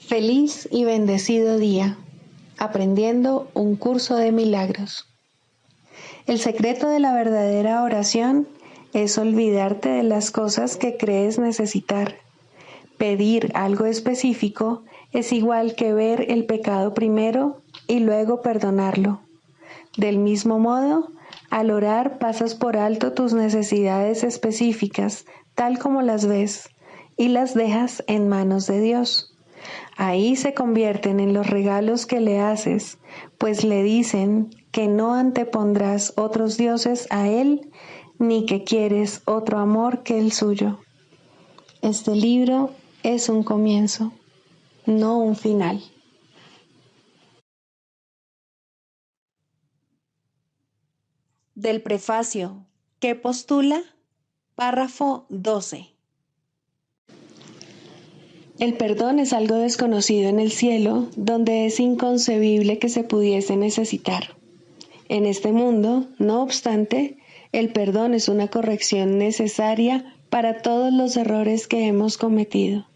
Feliz y bendecido día, aprendiendo un curso de milagros. El secreto de la verdadera oración es olvidarte de las cosas que crees necesitar. Pedir algo específico es igual que ver el pecado primero y luego perdonarlo. Del mismo modo, al orar pasas por alto tus necesidades específicas, tal como las ves, y las dejas en manos de Dios. Ahí se convierten en los regalos que le haces, pues le dicen que no antepondrás otros dioses a Él, ni que quieres otro amor que el suyo. Este libro es un comienzo, no un final. Del prefacio, ¿qué postula? Párrafo 12. El perdón es algo desconocido en el cielo, donde es inconcebible que se pudiese necesitar. En este mundo, no obstante, el perdón es una corrección necesaria para todos los errores que hemos cometido.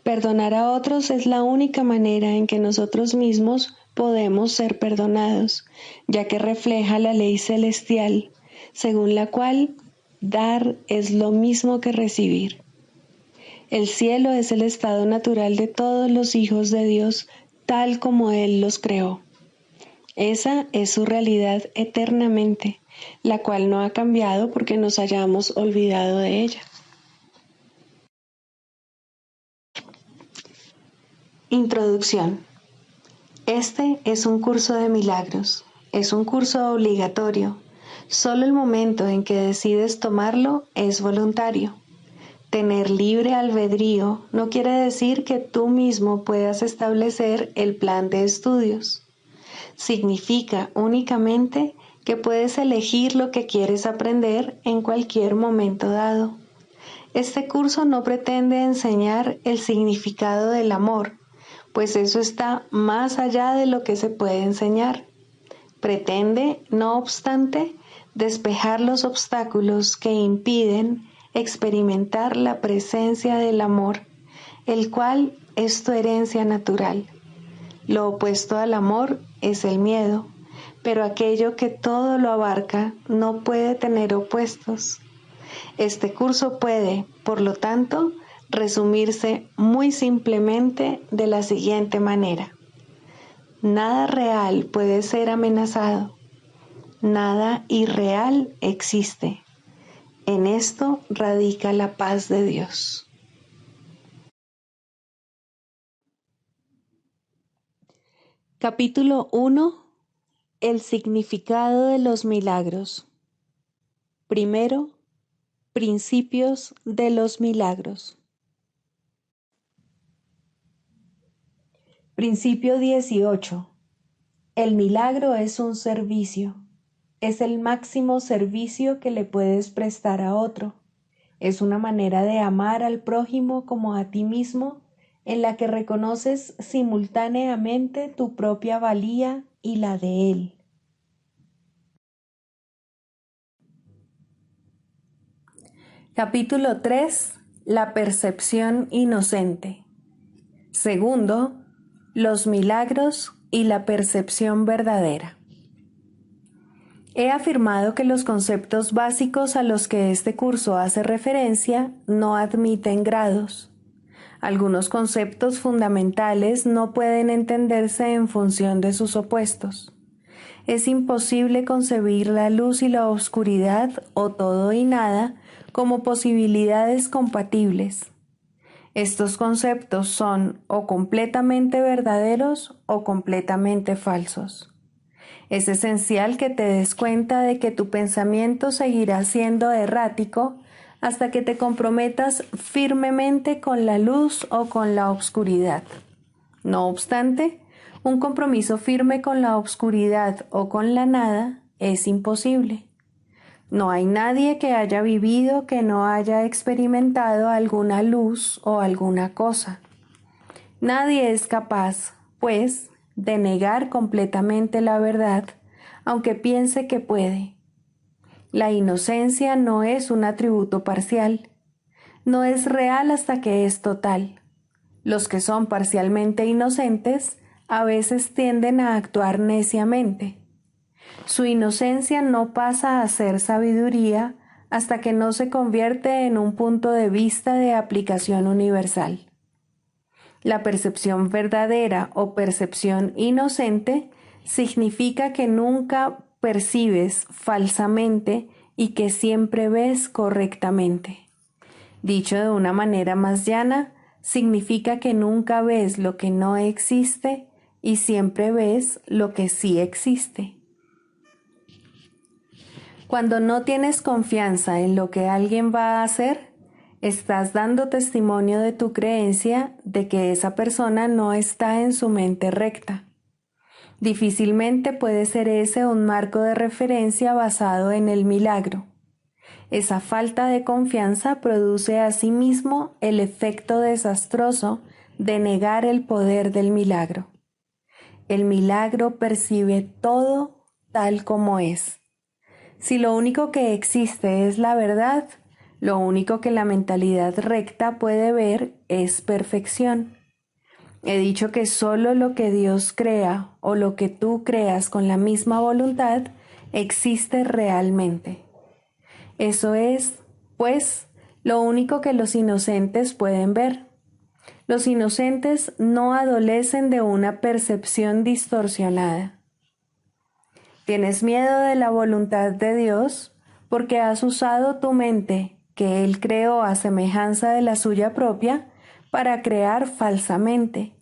Perdonar a otros es la única manera en que nosotros mismos podemos ser perdonados, ya que refleja la ley celestial, según la cual dar es lo mismo que recibir. El cielo es el estado natural de todos los hijos de Dios, tal como Él los creó. Esa es su realidad eternamente, la cual no ha cambiado porque nos hayamos olvidado de ella. Introducción. Este es un curso de milagros. Es un curso obligatorio. Solo el momento en que decides tomarlo es voluntario. Tener libre albedrío no quiere decir que tú mismo puedas establecer el plan de estudios. Significa únicamente que puedes elegir lo que quieres aprender en cualquier momento dado. Este curso no pretende enseñar el significado del amor, pues eso está más allá de lo que se puede enseñar. Pretende, no obstante, despejar los obstáculos que impiden experimentar la presencia del amor, el cual es tu herencia natural. Lo opuesto al amor es el miedo, pero aquello que todo lo abarca no puede tener opuestos. Este curso puede, por lo tanto, resumirse muy simplemente de la siguiente manera. Nada real puede ser amenazado. Nada irreal existe. En esto radica la paz de Dios. Capítulo 1. El significado de los milagros. Primero, principios de los milagros. Principio 18. El milagro es un servicio. Es el máximo servicio que le puedes prestar a otro. Es una manera de amar al prójimo como a ti mismo, en la que reconoces simultáneamente tu propia valía y la de él. Capítulo 3. La percepción inocente. Segundo, los milagros y la percepción verdadera. He afirmado que los conceptos básicos a los que este curso hace referencia no admiten grados. Algunos conceptos fundamentales no pueden entenderse en función de sus opuestos. Es imposible concebir la luz y la oscuridad o todo y nada como posibilidades compatibles. Estos conceptos son o completamente verdaderos o completamente falsos. Es esencial que te des cuenta de que tu pensamiento seguirá siendo errático hasta que te comprometas firmemente con la luz o con la oscuridad. No obstante, un compromiso firme con la oscuridad o con la nada es imposible. No hay nadie que haya vivido que no haya experimentado alguna luz o alguna cosa. Nadie es capaz, pues, de negar completamente la verdad, aunque piense que puede. La inocencia no es un atributo parcial, no es real hasta que es total. Los que son parcialmente inocentes a veces tienden a actuar neciamente. Su inocencia no pasa a ser sabiduría hasta que no se convierte en un punto de vista de aplicación universal. La percepción verdadera o percepción inocente significa que nunca percibes falsamente y que siempre ves correctamente. Dicho de una manera más llana, significa que nunca ves lo que no existe y siempre ves lo que sí existe. Cuando no tienes confianza en lo que alguien va a hacer, estás dando testimonio de tu creencia de que esa persona no está en su mente recta. Difícilmente puede ser ese un marco de referencia basado en el milagro. Esa falta de confianza produce asimismo el efecto desastroso de negar el poder del milagro. El milagro percibe todo tal como es. Si lo único que existe es la verdad, lo único que la mentalidad recta puede ver es perfección. He dicho que solo lo que Dios crea o lo que tú creas con la misma voluntad existe realmente. Eso es, pues, lo único que los inocentes pueden ver. Los inocentes no adolecen de una percepción distorsionada. Tienes miedo de la voluntad de Dios porque has usado tu mente, que Él creó a semejanza de la suya propia, para crear falsamente.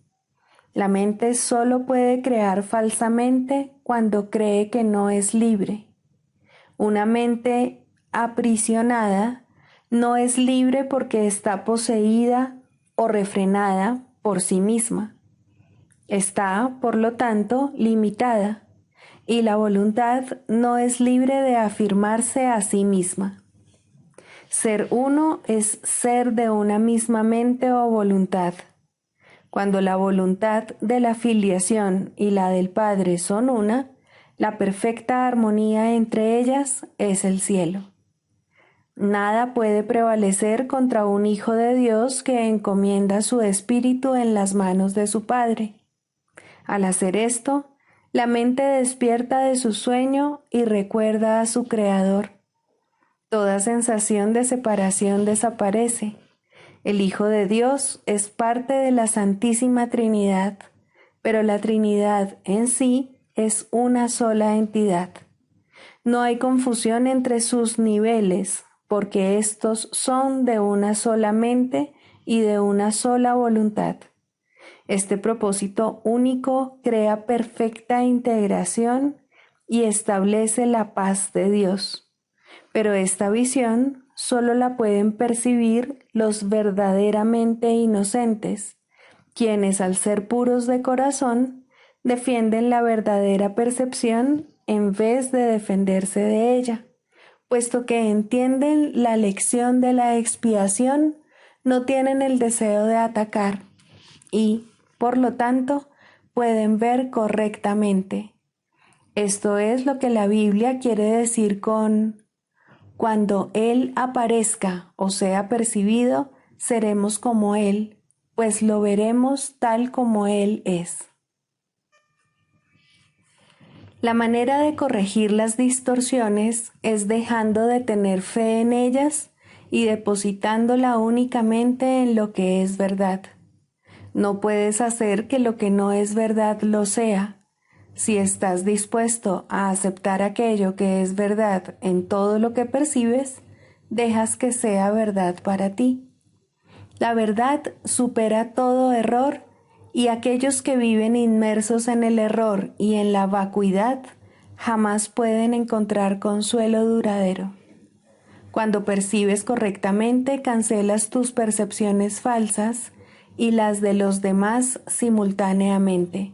La mente solo puede crear falsamente cuando cree que no es libre. Una mente aprisionada no es libre porque está poseída o refrenada por sí misma. Está, por lo tanto, limitada, y la voluntad no es libre de afirmarse a sí misma. Ser uno es ser de una misma mente o voluntad. Cuando la voluntad de la filiación y la del Padre son una, la perfecta armonía entre ellas es el cielo. Nada puede prevalecer contra un Hijo de Dios que encomienda su espíritu en las manos de su Padre. Al hacer esto, la mente despierta de su sueño y recuerda a su Creador. Toda sensación de separación desaparece. El Hijo de Dios es parte de la Santísima Trinidad, pero la Trinidad en sí es una sola entidad. No hay confusión entre sus niveles, porque estos son de una sola mente y de una sola voluntad. Este propósito único crea perfecta integración y establece la paz de Dios. Pero esta visión solo la pueden percibir los verdaderamente inocentes, quienes al ser puros de corazón defienden la verdadera percepción en vez de defenderse de ella, puesto que entienden la lección de la expiación, no tienen el deseo de atacar y, por lo tanto, pueden ver correctamente. Esto es lo que la Biblia quiere decir con: cuando Él aparezca o sea percibido, seremos como Él, pues lo veremos tal como Él es. La manera de corregir las distorsiones es dejando de tener fe en ellas y depositándola únicamente en lo que es verdad. No puedes hacer que lo que no es verdad lo sea. Si estás dispuesto a aceptar aquello que es verdad en todo lo que percibes, dejas que sea verdad para ti. La verdad supera todo error y aquellos que viven inmersos en el error y en la vacuidad jamás pueden encontrar consuelo duradero. Cuando percibes correctamente, cancelas tus percepciones falsas y las de los demás simultáneamente.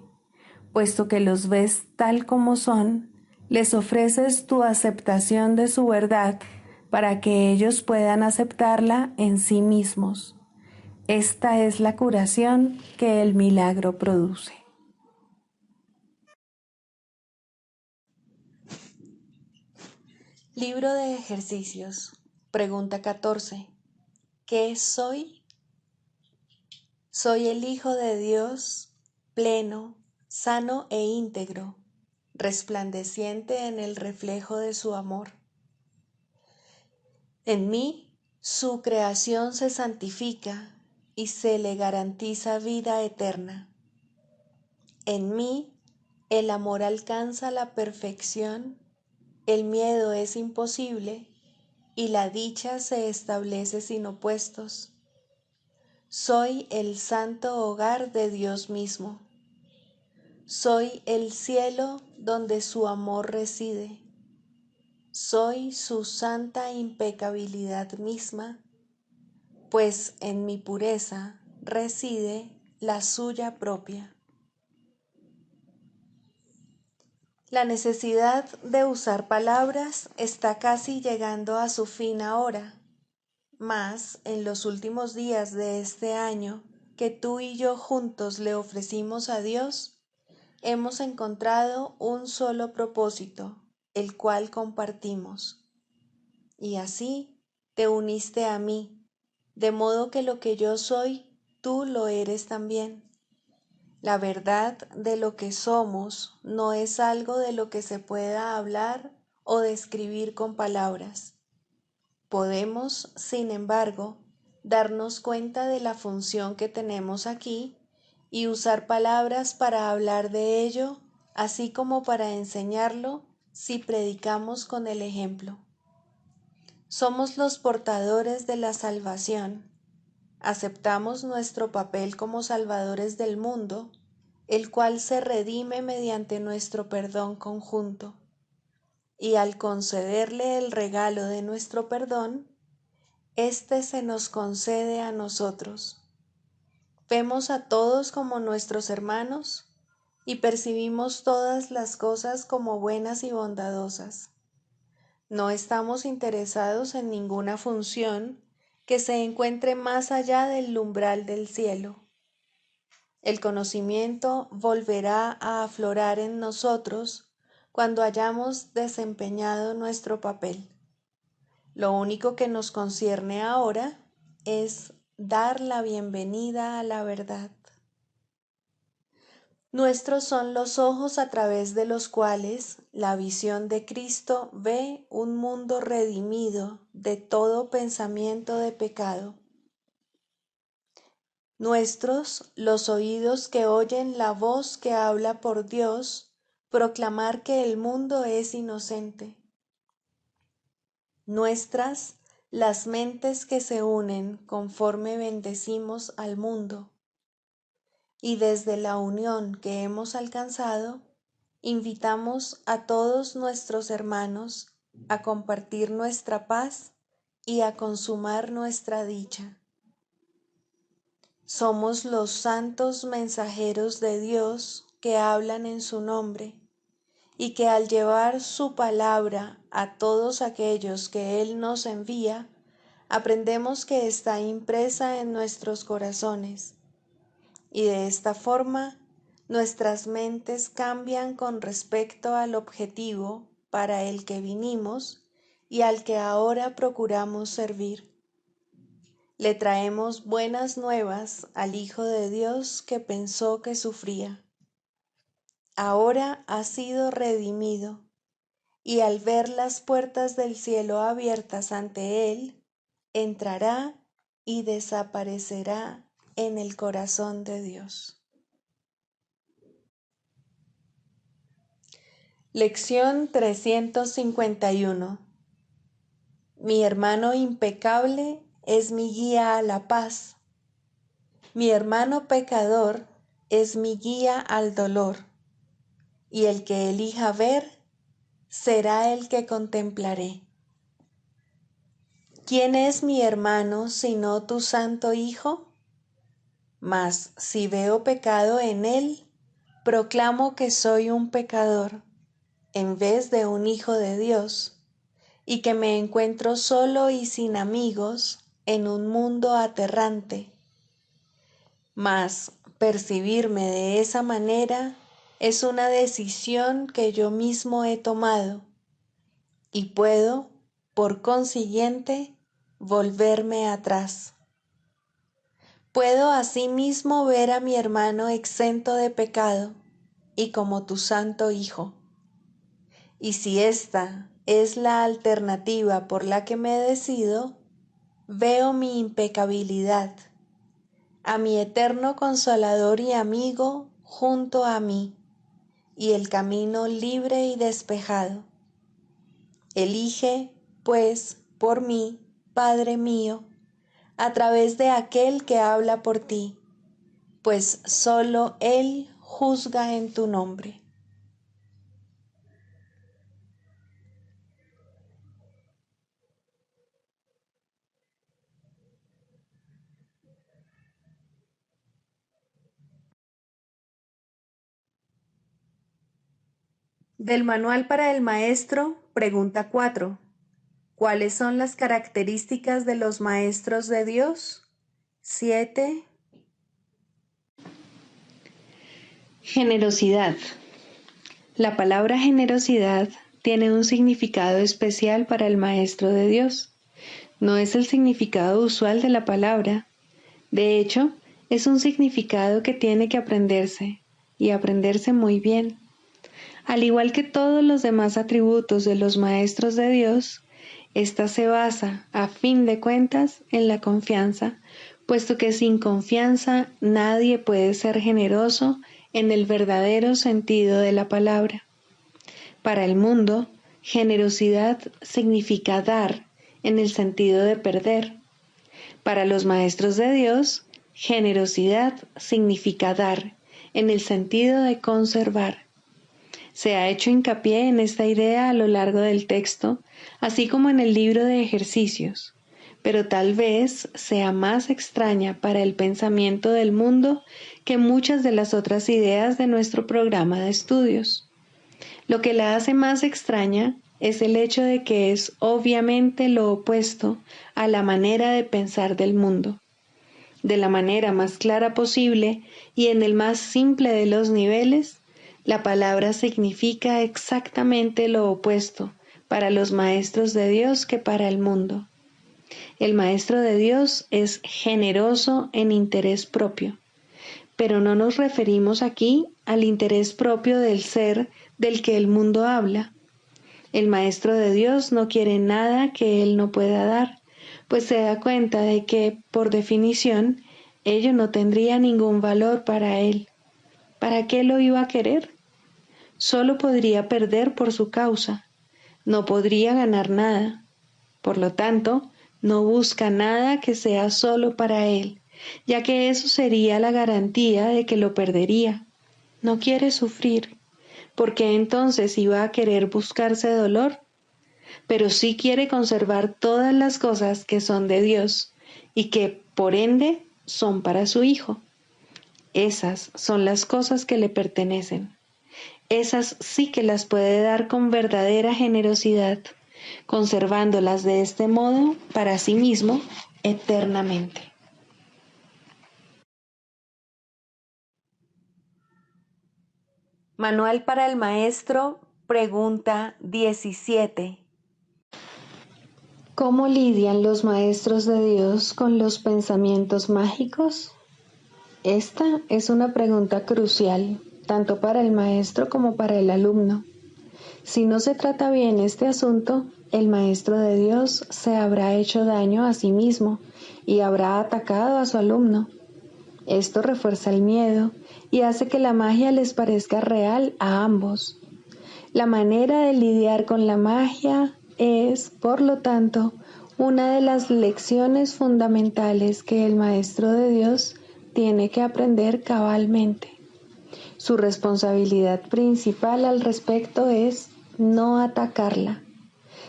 Puesto que los ves tal como son, les ofreces tu aceptación de su verdad para que ellos puedan aceptarla en sí mismos. Esta es la curación que el milagro produce. Libro de ejercicios. Pregunta 14. ¿Qué soy? Soy el Hijo de Dios, pleno, sano e íntegro, resplandeciente en el reflejo de su amor. En mí, su creación se santifica y se le garantiza vida eterna. En mí, el amor alcanza la perfección, el miedo es imposible y la dicha se establece sin opuestos. Soy el santo hogar de Dios mismo. Soy el cielo donde su amor reside. Soy su santa impecabilidad misma, pues en mi pureza reside la suya propia. La necesidad de usar palabras está casi llegando a su fin ahora, mas en los últimos días de este año que tú y yo juntos le ofrecimos a Dios, hemos encontrado un solo propósito, el cual compartimos. Y así te uniste a mí, de modo que lo que yo soy, tú lo eres también. La verdad de lo que somos no es algo de lo que se pueda hablar o describir con palabras. Podemos, sin embargo, darnos cuenta de la función que tenemos aquí y usar palabras para hablar de ello, así como para enseñarlo si predicamos con el ejemplo. Somos los portadores de la salvación. Aceptamos nuestro papel como salvadores del mundo, el cual se redime mediante nuestro perdón conjunto. Y al concederle el regalo de nuestro perdón, éste se nos concede a nosotros. Vemos a todos como nuestros hermanos y percibimos todas las cosas como buenas y bondadosas. No estamos interesados en ninguna función que se encuentre más allá del umbral del cielo. El conocimiento volverá a aflorar en nosotros cuando hayamos desempeñado nuestro papel. Lo único que nos concierne ahora es dar la bienvenida a la verdad. Nuestros son los ojos a través de los cuales la visión de Cristo ve un mundo redimido de todo pensamiento de pecado. Nuestros los oídos que oyen la voz que habla por Dios, proclamar que el mundo es inocente. Nuestras las mentes que se unen conforme bendecimos al mundo. Y desde la unión que hemos alcanzado, invitamos a todos nuestros hermanos a compartir nuestra paz y a consumar nuestra dicha. Somos los santos mensajeros de Dios que hablan en su nombre y que al llevar su palabra a todos aquellos que Él nos envía, aprendemos que está impresa en nuestros corazones. Y de esta forma, nuestras mentes cambian con respecto al objetivo para el que vinimos y al que ahora procuramos servir. Le traemos buenas nuevas al Hijo de Dios que pensó que sufría. Ahora ha sido redimido y al ver las puertas del cielo abiertas ante Él, entrará y desaparecerá en el corazón de Dios. Lección 351. Mi hermano impecable es mi guía a la paz. Mi hermano pecador es mi guía al dolor. Y el que elija ver, será el que contemplaré. ¿Quién es mi hermano sino tu santo Hijo? Mas si veo pecado en él, proclamo que soy un pecador, en vez de un hijo de Dios, y que me encuentro solo y sin amigos en un mundo aterrante. Mas percibirme de esa manera es una decisión que yo mismo he tomado, y puedo, por consiguiente, volverme atrás. Puedo asimismo ver a mi hermano exento de pecado y como tu santo Hijo. Y si esta es la alternativa por la que me decido, veo mi impecabilidad, a mi eterno consolador y amigo junto a mí, y el camino libre y despejado. Elige, pues, por mí, Padre mío, a través de aquel que habla por ti, pues solo Él juzga en tu nombre. Del Manual para el Maestro, pregunta 4. ¿Cuáles son las características de los maestros de Dios? 7. Generosidad. La palabra generosidad tiene un significado especial para el Maestro de Dios. No es el significado usual de la palabra. De hecho, es un significado que tiene que aprenderse, y aprenderse muy bien. Al igual que todos los demás atributos de los maestros de Dios, esta se basa, a fin de cuentas, en la confianza, puesto que sin confianza nadie puede ser generoso en el verdadero sentido de la palabra. Para el mundo, generosidad significa dar en el sentido de perder. Para los maestros de Dios, generosidad significa dar en el sentido de conservar. Se ha hecho hincapié en esta idea a lo largo del texto, así como en el libro de ejercicios, pero tal vez sea más extraña para el pensamiento del mundo que muchas de las otras ideas de nuestro programa de estudios. Lo que la hace más extraña es el hecho de que es obviamente lo opuesto a la manera de pensar del mundo. De la manera más clara posible y en el más simple de los niveles, la palabra significa exactamente lo opuesto para los maestros de Dios que para el mundo. El maestro de Dios es generoso en interés propio, pero no nos referimos aquí al interés propio del ser del que el mundo habla. El maestro de Dios no quiere nada que él no pueda dar, pues se da cuenta de que, por definición, ello no tendría ningún valor para él. ¿Para qué lo iba a querer? Solo podría perder por su causa, no podría ganar nada. Por lo tanto, no busca nada que sea solo para él, ya que eso sería la garantía de que lo perdería. No quiere sufrir, porque entonces iba a querer buscarse dolor, pero sí quiere conservar todas las cosas que son de Dios y que, por ende, son para su Hijo. Esas son las cosas que le pertenecen. Esas sí que las puede dar con verdadera generosidad, conservándolas de este modo para sí mismo eternamente. Manual para el Maestro, pregunta 17. ¿Cómo lidian los maestros de Dios con los pensamientos mágicos? Esta es una pregunta crucial, tanto para el maestro como para el alumno. Si no se trata bien este asunto, el maestro de Dios se habrá hecho daño a sí mismo y habrá atacado a su alumno. Esto refuerza el miedo y hace que la magia les parezca real a ambos. La manera de lidiar con la magia es, por lo tanto, una de las lecciones fundamentales que el maestro de Dios tiene que aprender cabalmente. Su responsabilidad principal al respecto es no atacarla.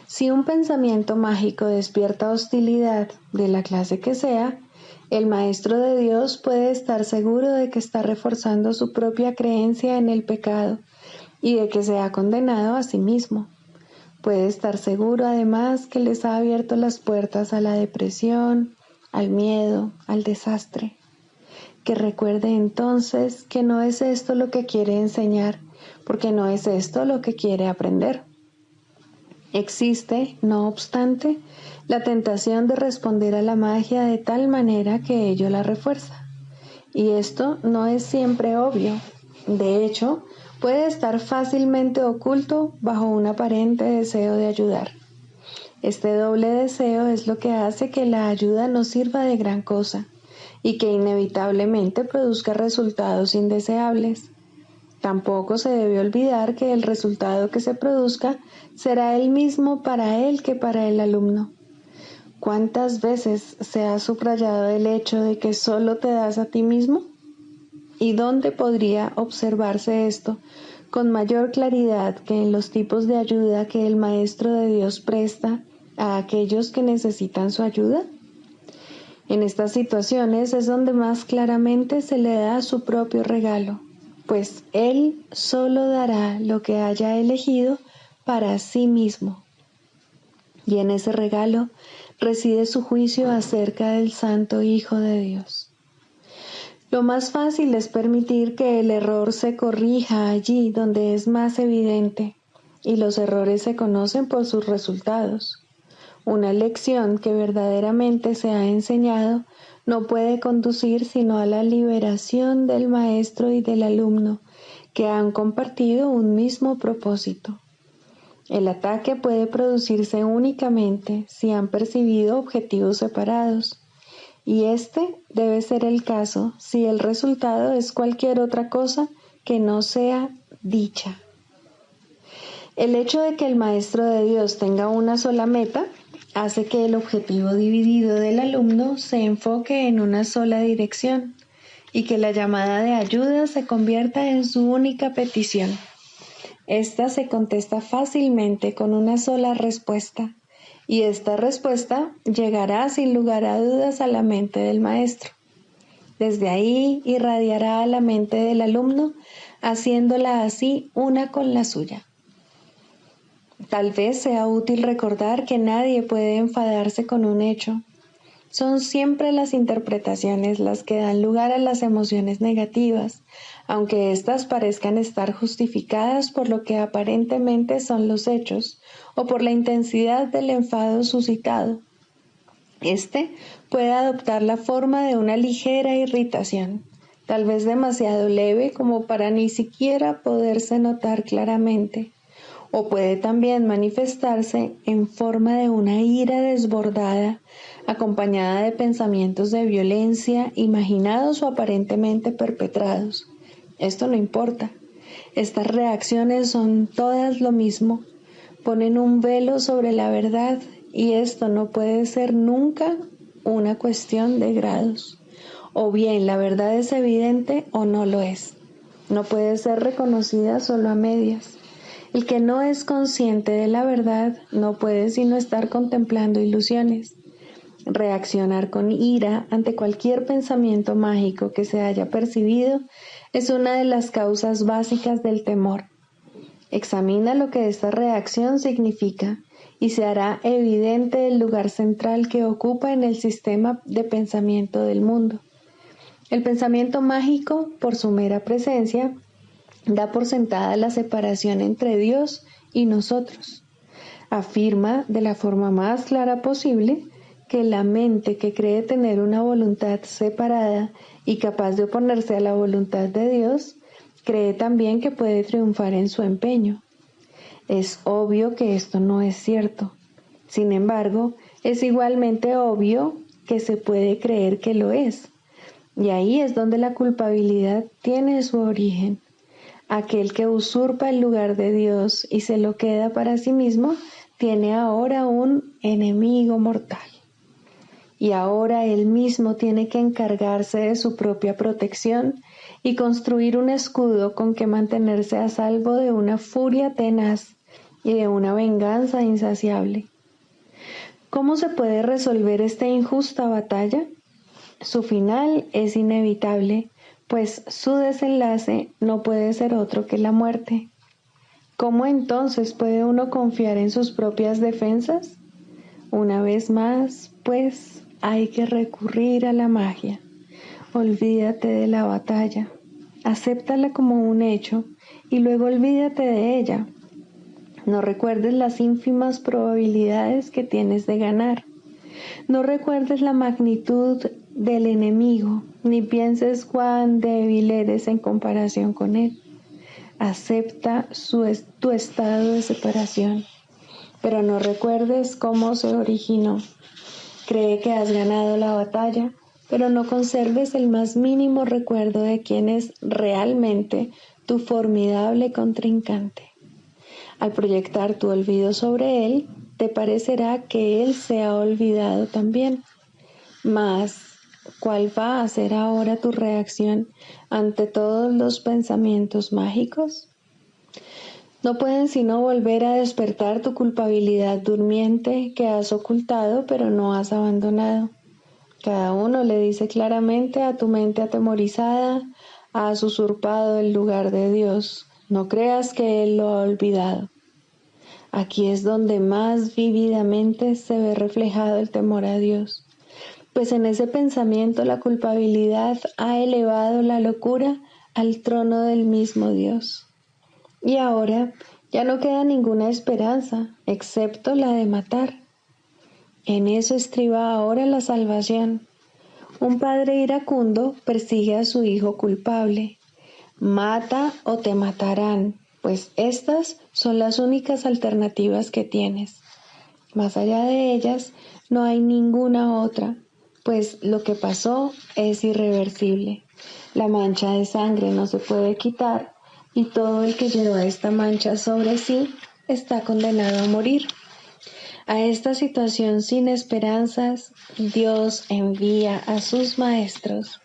Si un pensamiento mágico despierta hostilidad, de la clase que sea, el maestro de Dios puede estar seguro de que está reforzando su propia creencia en el pecado y de que se ha condenado a sí mismo. Puede estar seguro además que les ha abierto las puertas a la depresión, al miedo, al desastre. Que recuerde entonces que no es esto lo que quiere enseñar, porque no es esto lo que quiere aprender. Existe, no obstante, la tentación de responder a la magia de tal manera que ello la refuerza. Y esto no es siempre obvio. De hecho, puede estar fácilmente oculto bajo un aparente deseo de ayudar. Este doble deseo es lo que hace que la ayuda no sirva de gran cosa y que inevitablemente produzca resultados indeseables. Tampoco se debe olvidar que el resultado que se produzca será el mismo para él que para el alumno. ¿Cuántas veces se ha subrayado el hecho de que solo te das a ti mismo? ¿Y dónde podría observarse esto con mayor claridad que en los tipos de ayuda que el Maestro de Dios presta a aquellos que necesitan su ayuda? En estas situaciones es donde más claramente se le da su propio regalo, pues Él solo dará lo que haya elegido para sí mismo. Y en ese regalo reside su juicio acerca del Santo Hijo de Dios. Lo más fácil es permitir que el error se corrija allí donde es más evidente, y los errores se conocen por sus resultados. Una lección que verdaderamente se ha enseñado no puede conducir sino a la liberación del maestro y del alumno, que han compartido un mismo propósito. El ataque puede producirse únicamente si han percibido objetivos separados, y este debe ser el caso si el resultado es cualquier otra cosa que no sea dicha. El hecho de que el Maestro de Dios tenga una sola meta hace que el objetivo dividido del alumno se enfoque en una sola dirección y que la llamada de ayuda se convierta en su única petición. Esta se contesta fácilmente con una sola respuesta, y esta respuesta llegará sin lugar a dudas a la mente del maestro. Desde ahí irradiará a la mente del alumno, haciéndola así una con la suya. Tal vez sea útil recordar que nadie puede enfadarse con un hecho. Son siempre las interpretaciones las que dan lugar a las emociones negativas, aunque éstas parezcan estar justificadas por lo que aparentemente son los hechos o por la intensidad del enfado suscitado. Este puede adoptar la forma de una ligera irritación, tal vez demasiado leve como para ni siquiera poderse notar claramente, o puede también manifestarse en forma de una ira desbordada, acompañada de pensamientos de violencia imaginados o aparentemente perpetrados. Esto no importa. Estas reacciones son todas lo mismo. Ponen un velo sobre la verdad y esto no puede ser nunca una cuestión de grados. O bien la verdad es evidente o no lo es. No puede ser reconocida solo a medias. El que no es consciente de la verdad no puede sino estar contemplando ilusiones. Reaccionar con ira ante cualquier pensamiento mágico que se haya percibido es una de las causas básicas del temor. Examina lo que esta reacción significa y se hará evidente el lugar central que ocupa en el sistema de pensamiento del mundo. El pensamiento mágico, por su mera presencia, da por sentada la separación entre Dios y nosotros. Afirma de la forma más clara posible que la mente que cree tener una voluntad separada y capaz de oponerse a la voluntad de Dios, cree también que puede triunfar en su empeño. Es obvio que esto no es cierto. Sin embargo, es igualmente obvio que se puede creer que lo es. Y ahí es donde la culpabilidad tiene su origen. Aquel que usurpa el lugar de Dios y se lo queda para sí mismo, tiene ahora un enemigo mortal. Y ahora él mismo tiene que encargarse de su propia protección y construir un escudo con que mantenerse a salvo de una furia tenaz y de una venganza insaciable. ¿Cómo se puede resolver esta injusta batalla? Su final es inevitable, pues su desenlace no puede ser otro que la muerte. ¿Cómo entonces puede uno confiar en sus propias defensas? Una vez más, pues, hay que recurrir a la magia. Olvídate de la batalla, acéptala como un hecho y luego olvídate de ella. No recuerdes las ínfimas probabilidades que tienes de ganar. No recuerdes la magnitud del enemigo, ni pienses cuán débil eres en comparación con él. Acepta tu estado de separación, pero no recuerdes cómo se originó. Cree que has ganado la batalla, pero no conserves el más mínimo recuerdo de quién es realmente tu formidable contrincante. Al proyectar tu olvido sobre él, te parecerá que él se ha olvidado también. Mas, ¿cuál va a ser ahora tu reacción ante todos los pensamientos mágicos? No pueden sino volver a despertar tu culpabilidad durmiente que has ocultado pero no has abandonado. Cada uno le dice claramente a tu mente atemorizada: has usurpado el lugar de Dios. No creas que Él lo ha olvidado. Aquí es donde más vívidamente se ve reflejado el temor a Dios, pues en ese pensamiento la culpabilidad ha elevado la locura al trono del mismo Dios. Y ahora ya no queda ninguna esperanza, excepto la de matar. En eso estriba ahora la salvación. Un padre iracundo persigue a su hijo culpable. Mata o te matarán, pues estas son las únicas alternativas que tienes. Más allá de ellas, no hay ninguna otra, pues lo que pasó es irreversible. La mancha de sangre no se puede quitar y todo el que lleva esta mancha sobre sí está condenado a morir. A esta situación sin esperanzas, Dios envía a sus maestros,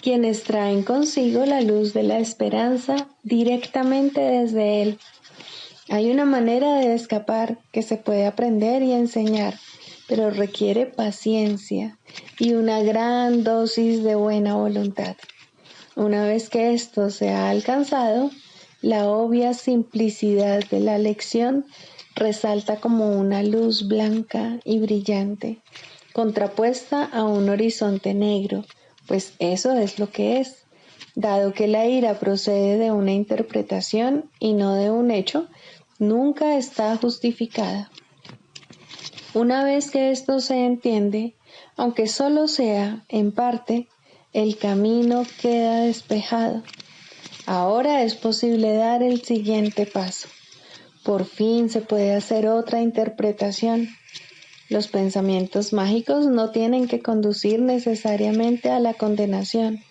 quienes traen consigo la luz de la esperanza directamente desde Él. Hay una manera de escapar que se puede aprender y enseñar, pero requiere paciencia y una gran dosis de buena voluntad. Una vez que esto se ha alcanzado, la obvia simplicidad de la lección resalta como una luz blanca y brillante, contrapuesta a un horizonte negro, pues eso es lo que es. Dado que la ira procede de una interpretación y no de un hecho, nunca está justificada. Una vez que esto se entiende, aunque solo sea en parte, el camino queda despejado. Ahora es posible dar el siguiente paso. Por fin se puede hacer otra interpretación. Los pensamientos mágicos no tienen que conducir necesariamente a la condenación,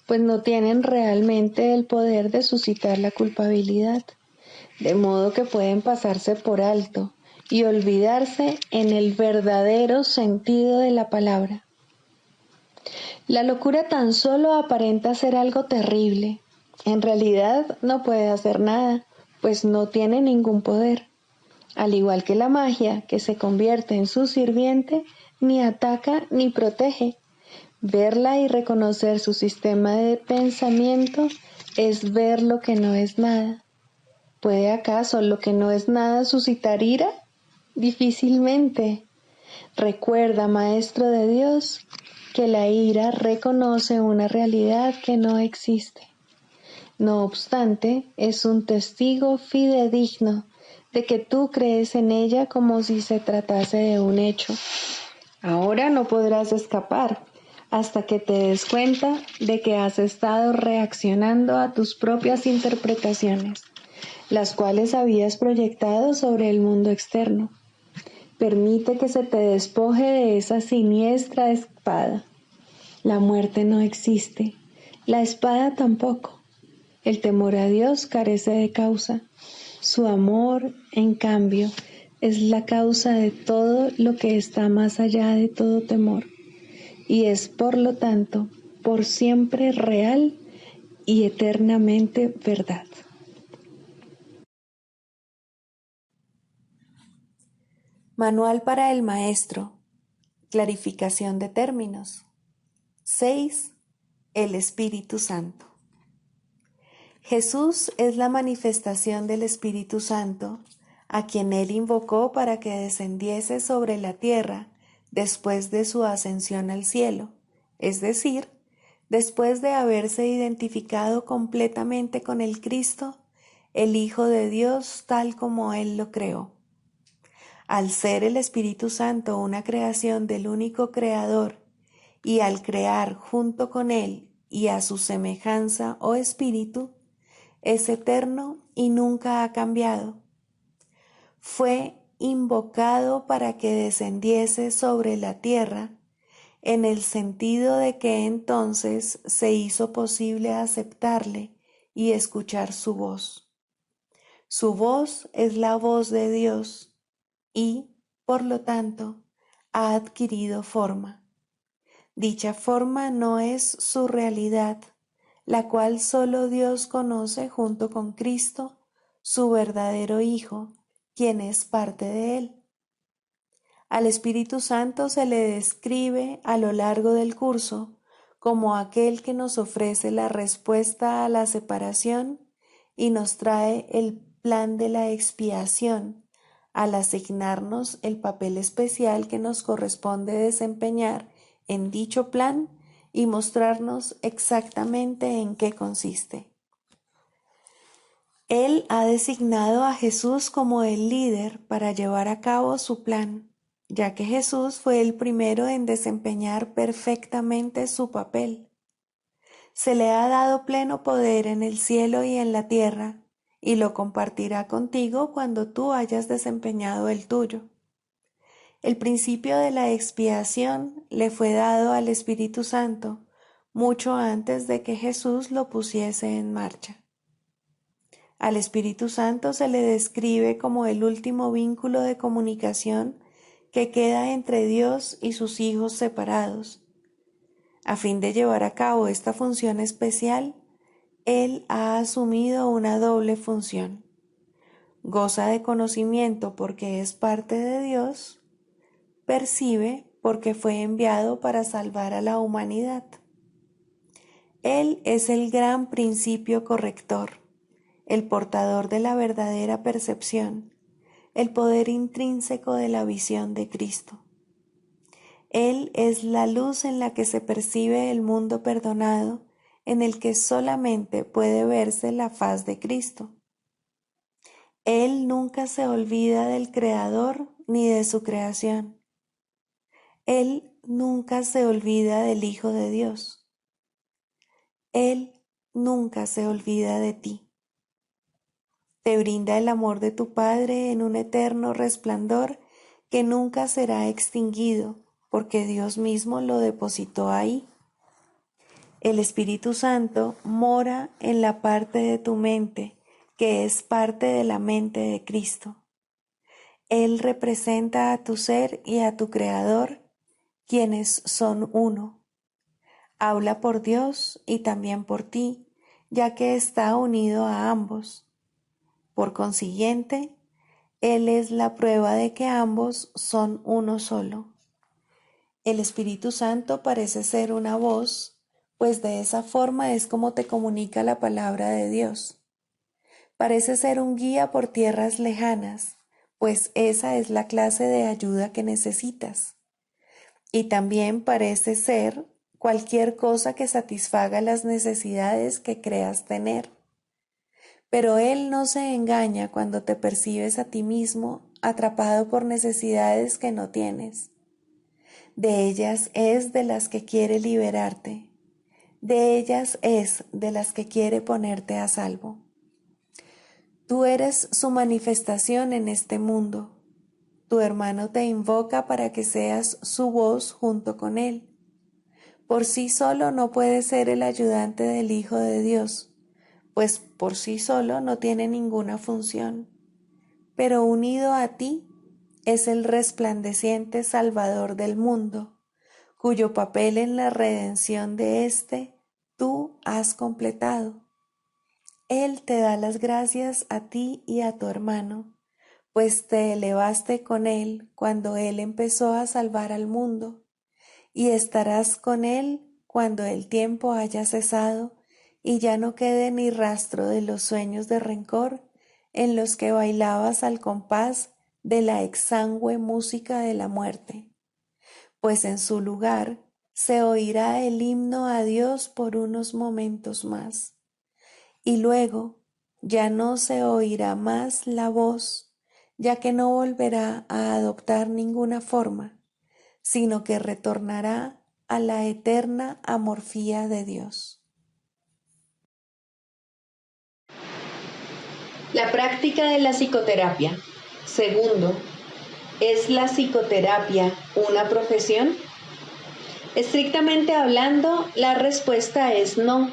pues no tienen realmente el poder de suscitar la culpabilidad, de modo que pueden pasarse por alto y olvidarse en el verdadero sentido de la palabra. La locura tan solo aparenta ser algo terrible. En realidad no puede hacer nada, pues no tiene ningún poder. Al igual que la magia, que se convierte en su sirviente, ni ataca ni protege. Verla y reconocer su sistema de pensamiento es ver lo que no es nada. ¿Puede acaso lo que no es nada suscitar ira? Difícilmente. Recuerda, Maestro de Dios, que la ira reconoce una realidad que no existe. No obstante, es un testigo fidedigno de que tú crees en ella como si se tratase de un hecho. Ahora no podrás escapar hasta que te des cuenta de que has estado reaccionando a tus propias interpretaciones, las cuales habías proyectado sobre el mundo externo. Permite que se te despoje de esa siniestra espada. La muerte no existe, la espada tampoco. El temor a Dios carece de causa. Su amor, en cambio, es la causa de todo lo que está más allá de todo temor, y es, por lo tanto, por siempre real y eternamente verdad. Manual para el maestro. Clarificación de términos. 6. El Espíritu Santo. Jesús es la manifestación del Espíritu Santo, a quien Él invocó para que descendiese sobre la tierra después de su ascensión al cielo, es decir, después de haberse identificado completamente con el Cristo, el Hijo de Dios tal como Él lo creó. Al ser el Espíritu Santo una creación del único Creador, y al crear junto con Él y a su semejanza o Espíritu, es eterno y nunca ha cambiado. Fue invocado para que descendiese sobre la tierra, en el sentido de que entonces se hizo posible aceptarle y escuchar su voz. Su voz es la voz de Dios y, por lo tanto, ha adquirido forma. Dicha forma no es su realidad, la cual solo Dios conoce junto con Cristo, su verdadero Hijo, quien es parte de Él. Al Espíritu Santo se le describe a lo largo del curso como aquel que nos ofrece la respuesta a la separación y nos trae el plan de la expiación, al asignarnos el papel especial que nos corresponde desempeñar en dicho plan y mostrarnos exactamente en qué consiste. Él ha designado a Jesús como el líder para llevar a cabo su plan, ya que Jesús fue el primero en desempeñar perfectamente su papel. Se le ha dado pleno poder en el cielo y en la tierra, y lo compartirá contigo cuando tú hayas desempeñado el tuyo. El principio de la expiación le fue dado al Espíritu Santo mucho antes de que Jesús lo pusiese en marcha. Al Espíritu Santo se le describe como el último vínculo de comunicación que queda entre Dios y sus hijos separados. A fin de llevar a cabo esta función especial, Él ha asumido una doble función. Goza de conocimiento porque es parte de Dios, percibe porque fue enviado para salvar a la humanidad. Él es el gran principio corrector, el portador de la verdadera percepción, el poder intrínseco de la visión de Cristo. Él es la luz en la que se percibe el mundo perdonado, en el que solamente puede verse la faz de Cristo. Él nunca se olvida del Creador ni de su creación. Él nunca se olvida del Hijo de Dios. Él nunca se olvida de ti. Te brinda el amor de tu Padre en un eterno resplandor que nunca será extinguido, porque Dios mismo lo depositó ahí. El Espíritu Santo mora en la parte de tu mente, que es parte de la mente de Cristo. Él representa a tu ser y a tu Creador, quienes son uno. Habla por Dios y también por ti, ya que está unido a ambos. Por consiguiente, Él es la prueba de que ambos son uno solo. El Espíritu Santo parece ser una voz, pues de esa forma es como te comunica la palabra de Dios. Parece ser un guía por tierras lejanas, pues esa es la clase de ayuda que necesitas. Y también parece ser cualquier cosa que satisfaga las necesidades que creas tener. Pero Él no se engaña cuando te percibes a ti mismo atrapado por necesidades que no tienes. De ellas es de las que quiere liberarte. De ellas es de las que quiere ponerte a salvo. Tú eres su manifestación en este mundo. Tu hermano te invoca para que seas su voz junto con él. Por sí solo no puede ser el ayudante del Hijo de Dios, pues por sí solo no tiene ninguna función. Pero unido a ti es el resplandeciente Salvador del mundo, cuyo papel en la redención de éste tú has completado. Él te da las gracias a ti y a tu hermano, pues te elevaste con Él cuando Él empezó a salvar al mundo, y estarás con Él cuando el tiempo haya cesado y ya no quede ni rastro de los sueños de rencor en los que bailabas al compás de la exangüe música de la muerte, pues en su lugar se oirá el himno a Dios por unos momentos más. Y luego, Ya no se oirá más la voz, ya que no volverá a adoptar ninguna forma, sino que retornará a la eterna amorfía de Dios. La práctica de la psicoterapia. Segundo, ¿es la psicoterapia una profesión? Estrictamente hablando, la respuesta es no.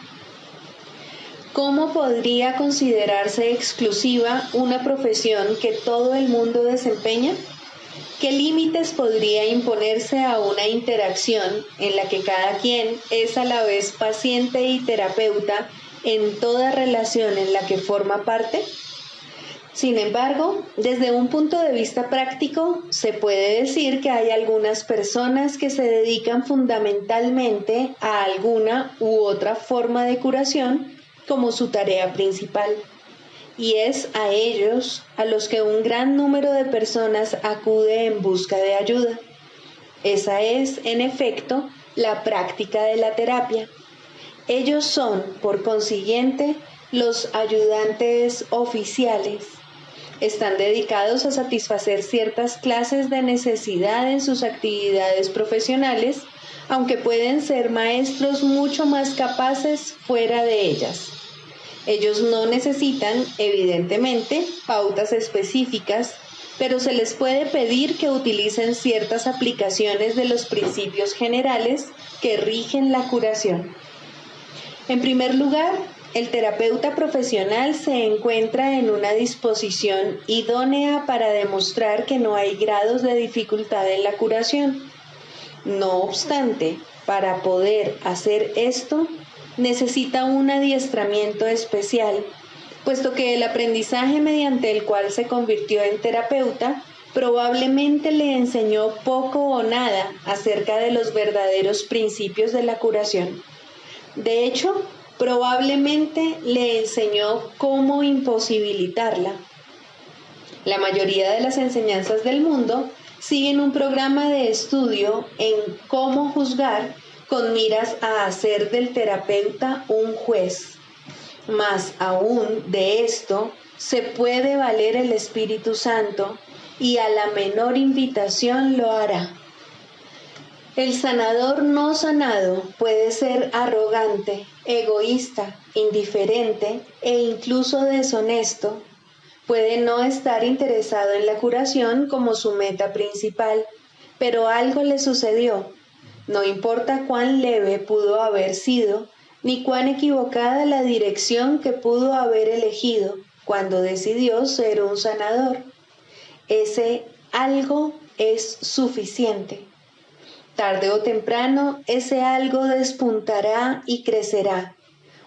¿Cómo podría considerarse exclusiva una profesión que todo el mundo desempeña? ¿Qué límites podría imponerse a una interacción en la que cada quien es a la vez paciente y terapeuta en toda relación en la que forma parte? Sin embargo, desde un punto de vista práctico, se puede decir que hay algunas personas que se dedican fundamentalmente a alguna u otra forma de curación como su tarea principal. Y es a ellos a los que un gran número de personas acude en busca de ayuda. Esa es, en efecto, la práctica de la terapia. Ellos son, por consiguiente, los ayudantes oficiales. Están dedicados a satisfacer ciertas clases de necesidad en sus actividades profesionales, aunque pueden ser maestros mucho más capaces fuera de ellas. Ellos no necesitan, evidentemente, pautas específicas, pero se les puede pedir que utilicen ciertas aplicaciones de los principios generales que rigen la curación. En primer lugar, el terapeuta profesional se encuentra en una disposición idónea para demostrar que no hay grados de dificultad en la curación. No obstante, para poder hacer esto, necesita un adiestramiento especial, puesto que el aprendizaje mediante el cual se convirtió en terapeuta probablemente le enseñó poco o nada acerca de los verdaderos principios de la curación. De hecho, probablemente le enseñó cómo imposibilitarla. La mayoría de las enseñanzas del mundo siguen un programa de estudio en cómo juzgar con miras a hacer del terapeuta un juez. Más aún de esto se puede valer el Espíritu Santo y a la menor invitación lo hará. El sanador no sanado puede ser arrogante, egoísta, indiferente e incluso deshonesto. Puede no estar interesado en la curación como su meta principal, pero algo le sucedió. No importa cuán leve pudo haber sido, ni cuán equivocada la dirección que pudo haber elegido cuando decidió ser un sanador. Ese algo es suficiente. Tarde o temprano, ese algo despuntará y crecerá.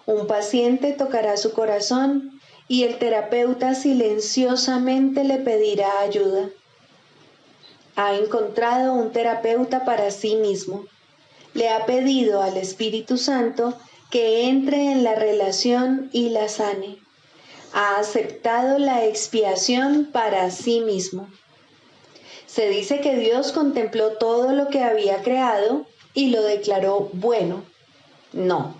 Un paciente tocará su corazón y el terapeuta silenciosamente le pedirá ayuda. Ha encontrado un terapeuta para sí mismo. Le ha pedido al Espíritu Santo que entre en la relación y la sane. Ha aceptado la expiación para sí mismo. Se dice que Dios contempló todo lo que había creado y lo declaró bueno. No,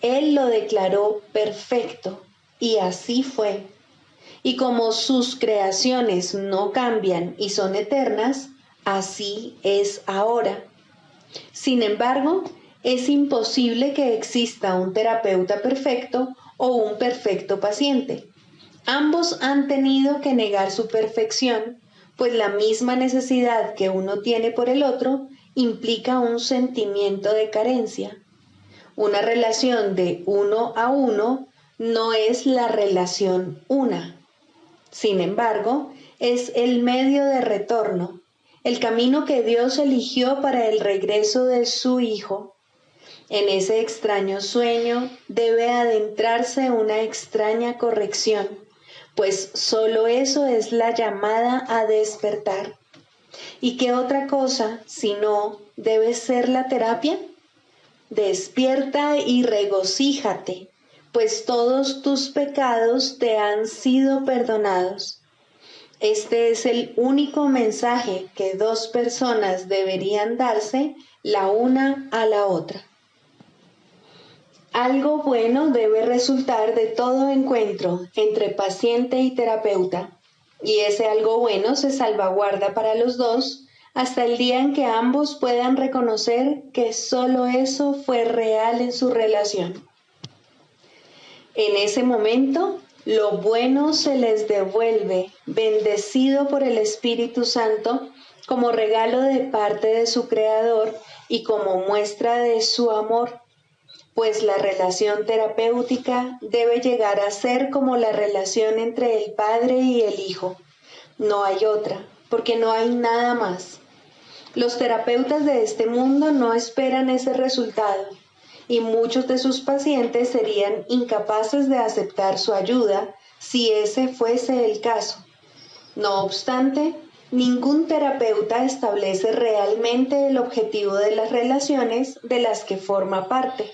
Él lo declaró perfecto, y así fue. Y como sus creaciones no cambian y son eternas, así es ahora. Sin embargo, es imposible que exista un terapeuta perfecto o un perfecto paciente. Ambos han tenido que negar su perfección, pues la misma necesidad que uno tiene por el otro implica un sentimiento de carencia. Una relación de uno a uno no es la relación una. Sin embargo, es el medio de retorno, el camino que Dios eligió para el regreso de su Hijo. En ese extraño sueño debe adentrarse una extraña corrección, pues solo eso es la llamada a despertar. ¿Y qué otra cosa, si no, debe ser la terapia? Despierta y regocíjate, pues todos tus pecados te han sido perdonados. Este es el único mensaje que dos personas deberían darse la una a la otra. Algo bueno debe resultar de todo encuentro entre paciente y terapeuta, y ese algo bueno se salvaguarda para los dos hasta el día en que ambos puedan reconocer que solo eso fue real en su relación. En ese momento, lo bueno se les devuelve, bendecido por el Espíritu Santo, como regalo de parte de su Creador y como muestra de su amor, pues la relación terapéutica debe llegar a ser como la relación entre el Padre y el Hijo. No hay otra, porque no hay nada más. Los terapeutas de este mundo no esperan ese resultado, y muchos de sus pacientes serían incapaces de aceptar su ayuda si ese fuese el caso. No obstante, ningún terapeuta establece realmente el objetivo de las relaciones de las que forma parte.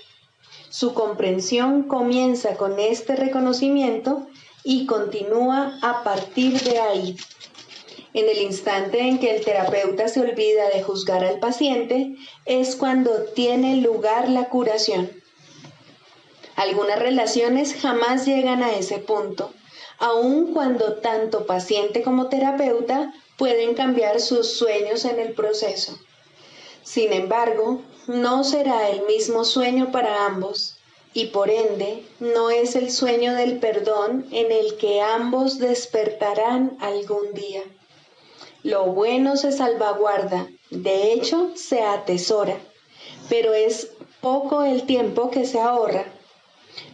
Su comprensión comienza con este reconocimiento y continúa a partir de ahí. En el instante en que el terapeuta se olvida de juzgar al paciente, es cuando tiene lugar la curación. Algunas relaciones jamás llegan a ese punto, aun cuando tanto paciente como terapeuta pueden cambiar sus sueños en el proceso. Sin embargo, no será el mismo sueño para ambos, y por ende no es el sueño del perdón en el que ambos despertarán algún día. Lo bueno se salvaguarda, de hecho se atesora, pero es poco el tiempo que se ahorra.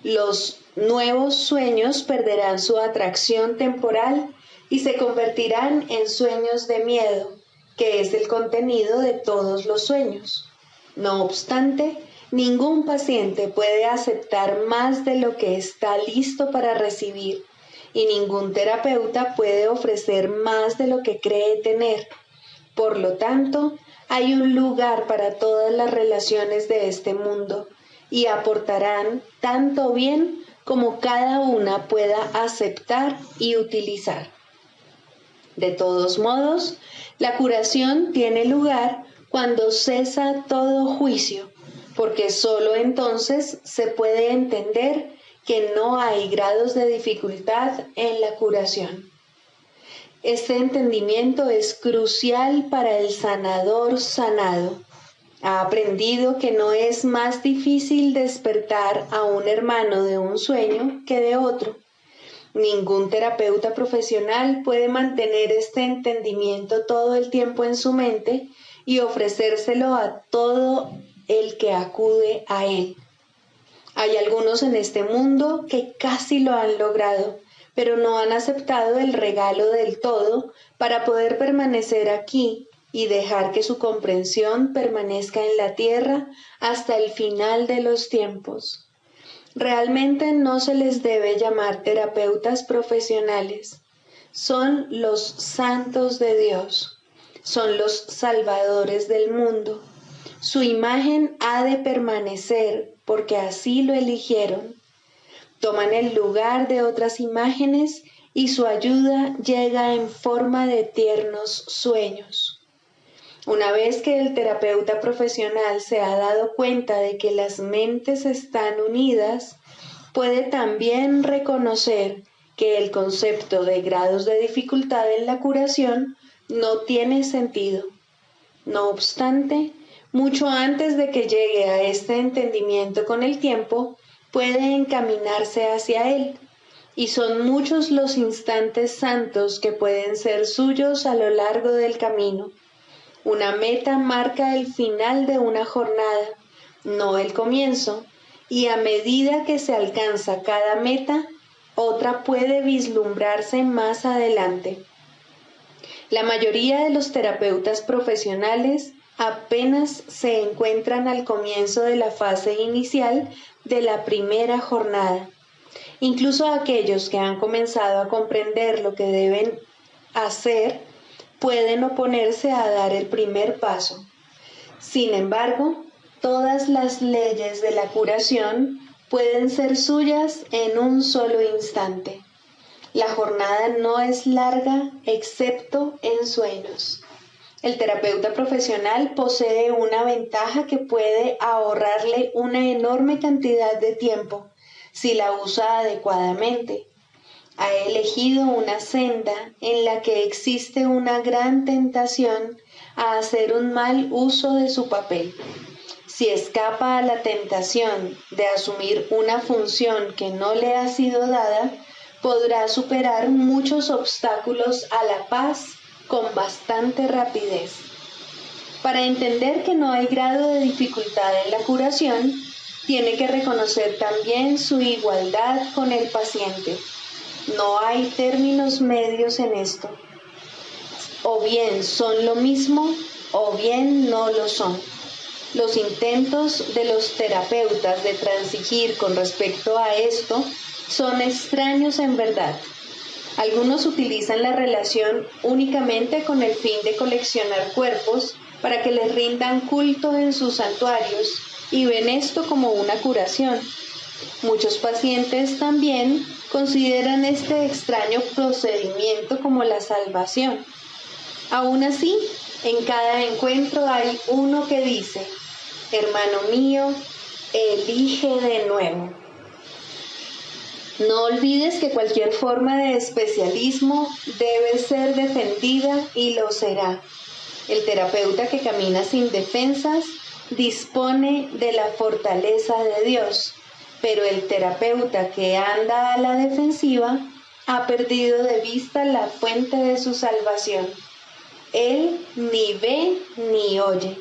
Los nuevos sueños perderán su atracción temporal y se convertirán en sueños de miedo, que es el contenido de todos los sueños. No obstante, ningún paciente puede aceptar más de lo que está listo para recibir, y ningún terapeuta puede ofrecer más de lo que cree tener. Por lo tanto, hay un lugar para todas las relaciones de este mundo, y aportarán tanto bien como cada una pueda aceptar y utilizar. De todos modos, la curación tiene lugar cuando cesa todo juicio, porque solo entonces se puede entender que no hay grados de dificultad en la curación. Este entendimiento es crucial para el sanador sanado. Ha aprendido que no es más difícil despertar a un hermano de un sueño que de otro. Ningún terapeuta profesional puede mantener este entendimiento todo el tiempo en su mente y ofrecérselo a todo el que acude a él. Hay algunos en este mundo que casi lo han logrado, pero no han aceptado el regalo del todo para poder permanecer aquí y dejar que su comprensión permanezca en la tierra hasta el final de los tiempos. Realmente no se les debe llamar terapeutas profesionales. Son los santos de Dios. Son los salvadores del mundo. Su imagen ha de permanecer porque así lo eligieron. Toman el lugar de otras imágenes y su ayuda llega en forma de tiernos sueños. Una vez que el terapeuta profesional se ha dado cuenta de que las mentes están unidas, puede también reconocer que el concepto de grados de dificultad en la curación no tiene sentido. No obstante, mucho antes de que llegue a este entendimiento con el tiempo, puede encaminarse hacia él, y son muchos los instantes santos que pueden ser suyos a lo largo del camino. Una meta marca el final de una jornada, no el comienzo, y a medida que se alcanza cada meta, otra puede vislumbrarse más adelante. La mayoría de los terapeutas profesionales apenas se encuentran al comienzo de la fase inicial de la primera jornada. Incluso aquellos que han comenzado a comprender lo que deben hacer pueden oponerse a dar el primer paso. Sin embargo, todas las leyes de la curación pueden ser suyas en un solo instante. La jornada no es larga excepto en sueños. El terapeuta profesional posee una ventaja que puede ahorrarle una enorme cantidad de tiempo si la usa adecuadamente. Ha elegido una senda en la que existe una gran tentación a hacer un mal uso de su papel. Si escapa a la tentación de asumir una función que no le ha sido dada, podrá superar muchos obstáculos a la paz con bastante rapidez. Para entender que no hay grado de dificultad en la curación, tiene que reconocer también su igualdad con el paciente. No hay términos medios en esto. O bien son lo mismo o bien no lo son. Los intentos de los terapeutas de transigir con respecto a esto son extraños en verdad. Algunos utilizan la relación únicamente con el fin de coleccionar cuerpos para que les rindan culto en sus santuarios y ven esto como una curación. Muchos pacientes también consideran este extraño procedimiento como la salvación. Aún así, en cada encuentro hay uno que dice: hermano mío, elige de nuevo. No olvides que cualquier forma de especialismo debe ser defendida y lo será. El terapeuta que camina sin defensas dispone de la fortaleza de Dios, pero el terapeuta que anda a la defensiva ha perdido de vista la fuente de su salvación. Él ni ve ni oye.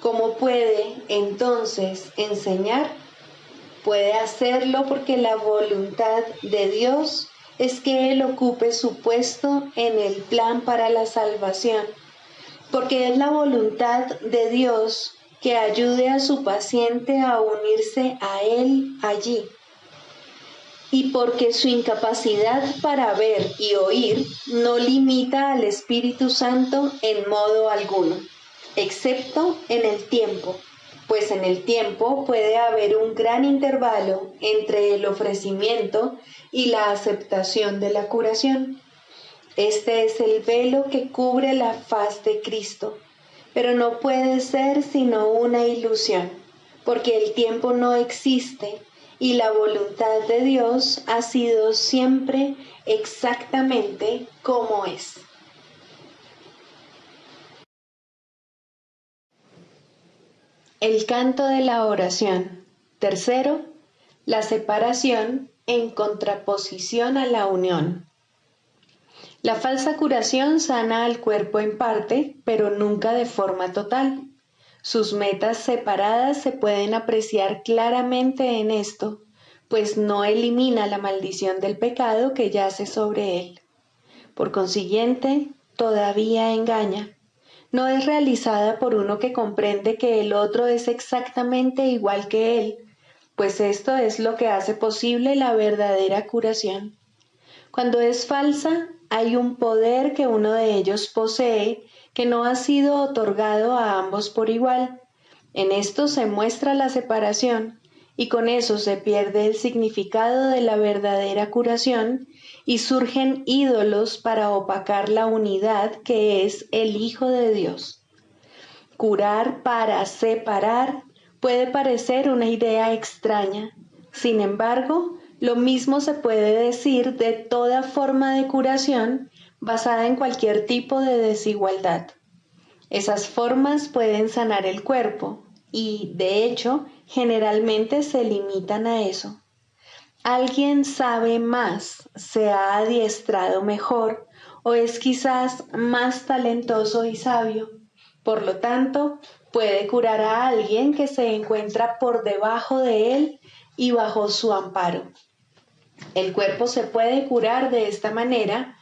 ¿Cómo puede entonces enseñar? Puede hacerlo porque la voluntad de Dios es que Él ocupe su puesto en el plan para la salvación, porque es la voluntad de Dios que ayude a su paciente a unirse a Él allí, y porque su incapacidad para ver y oír no limita al Espíritu Santo en modo alguno, excepto en el tiempo, pues en el tiempo puede haber un gran intervalo entre el ofrecimiento y la aceptación de la curación. Este es el velo que cubre la faz de Cristo, pero no puede ser sino una ilusión, porque el tiempo no existe y la voluntad de Dios ha sido siempre exactamente como es. El canto de la oración. Tercero, la separación en contraposición a la unión. La falsa curación sana al cuerpo en parte, pero nunca de forma total. Sus metas separadas se pueden apreciar claramente en esto, pues no elimina la maldición del pecado que yace sobre él. Por consiguiente, todavía engaña. No es realizada por uno que comprende que el otro es exactamente igual que él, pues esto es lo que hace posible la verdadera curación. Cuando es falsa, hay un poder que uno de ellos posee que no ha sido otorgado a ambos por igual. En esto se muestra la separación, y con eso se pierde el significado de la verdadera curación y surgen ídolos para opacar la unidad que es el Hijo de Dios. Curar para separar puede parecer una idea extraña. Sin embargo, lo mismo se puede decir de toda forma de curación basada en cualquier tipo de desigualdad. Esas formas pueden sanar el cuerpo y, de hecho, generalmente se limitan a eso. Alguien sabe más, se ha adiestrado mejor o es quizás más talentoso y sabio. Por lo tanto, puede curar a alguien que se encuentra por debajo de él y bajo su amparo. El cuerpo se puede curar de esta manera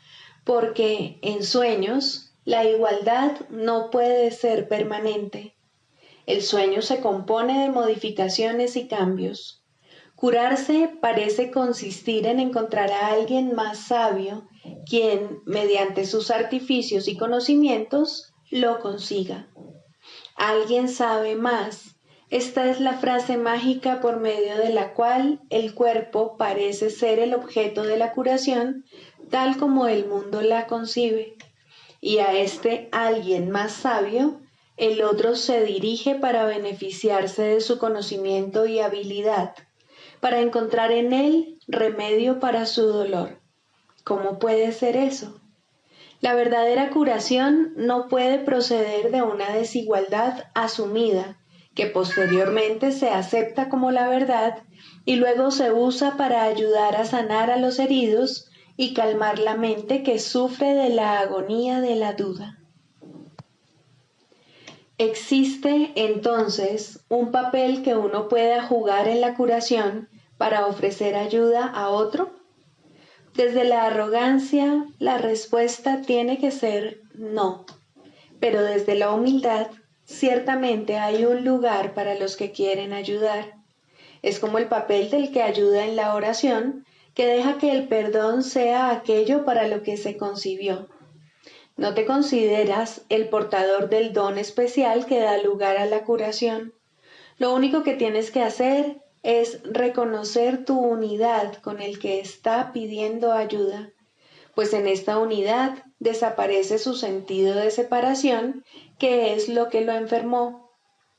porque en sueños la igualdad no puede ser permanente. El sueño se compone de modificaciones y cambios. Curarse parece consistir en encontrar a alguien más sabio, quien, mediante sus artificios y conocimientos, lo consiga. Alguien sabe más. Esta es la frase mágica por medio de la cual el cuerpo parece ser el objeto de la curación, tal como el mundo la concibe. y a este alguien más sabio, el otro se dirige para beneficiarse de su conocimiento y habilidad, para encontrar en él remedio para su dolor. ¿Cómo puede ser eso? La verdadera curación no puede proceder de una desigualdad asumida, que posteriormente se acepta como la verdad y luego se usa para ayudar a sanar a los heridos y calmar la mente que sufre de la agonía de la duda. ¿Existe entonces un papel que uno pueda jugar en la curación para ofrecer ayuda a otro? Desde la arrogancia, la respuesta tiene que ser no, pero desde la humildad, ciertamente hay un lugar para los que quieren ayudar. Es como el papel del que ayuda en la oración, que deja que el perdón sea aquello para lo que se concibió. No te consideras el portador del don especial que da lugar a la curación. Lo único que tienes que hacer es reconocer tu unidad con el que está pidiendo ayuda, pues en esta unidad desaparece su sentido de separación, que es lo que lo enfermó.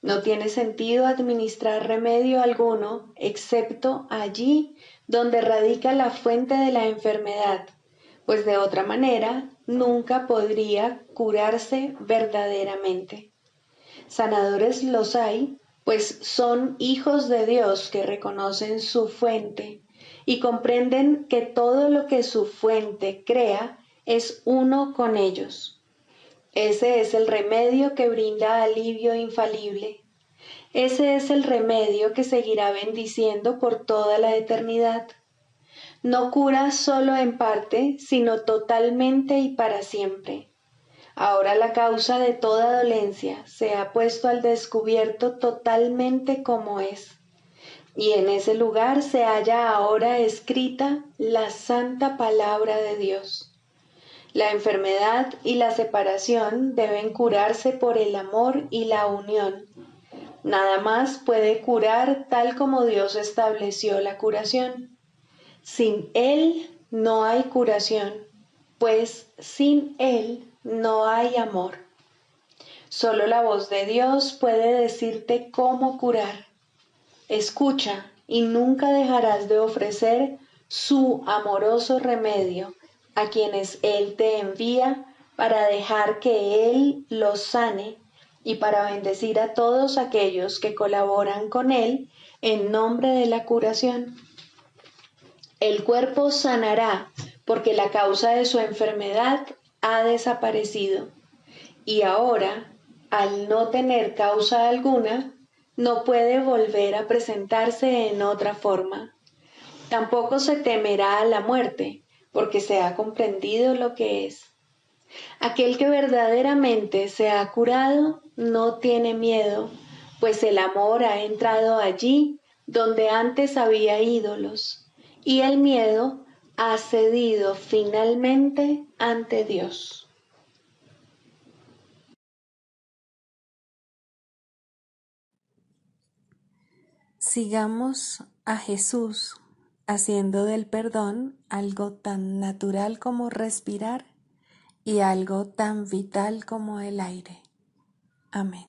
No tiene sentido administrar remedio alguno, excepto allí donde radica la fuente de la enfermedad, pues de otra manera nunca podría curarse verdaderamente. Sanadores los hay, pues son hijos de Dios que reconocen su fuente y comprenden que todo lo que su fuente crea es uno con ellos. Ese es el remedio que brinda alivio infalible. Ese es el remedio que seguirá bendiciendo por toda la eternidad. No cura solo en parte, sino totalmente y para siempre. Ahora la causa de toda dolencia se ha puesto al descubierto totalmente como es, y en ese lugar se halla ahora escrita la santa palabra de Dios. La enfermedad y la separación deben curarse por el amor y la unión. Nada más puede curar tal como Dios estableció la curación. Sin Él no hay curación, pues sin Él no hay amor. Solo la voz de Dios puede decirte cómo curar. Escucha y nunca dejarás de ofrecer su amoroso remedio a quienes Él te envía para dejar que Él los sane y para bendecir a todos aquellos que colaboran con Él en nombre de la curación. El cuerpo sanará porque la causa de su enfermedad ha desaparecido y ahora, al no tener causa alguna, no puede volver a presentarse en otra forma. Tampoco se temerá a la muerte, porque se ha comprendido lo que es. Aquel que verdaderamente se ha curado no tiene miedo, pues el amor ha entrado allí donde antes había ídolos, y el miedo ha cedido finalmente ante Dios. Sigamos a Jesús haciendo del perdón algo tan natural como respirar y algo tan vital como el aire. Amén.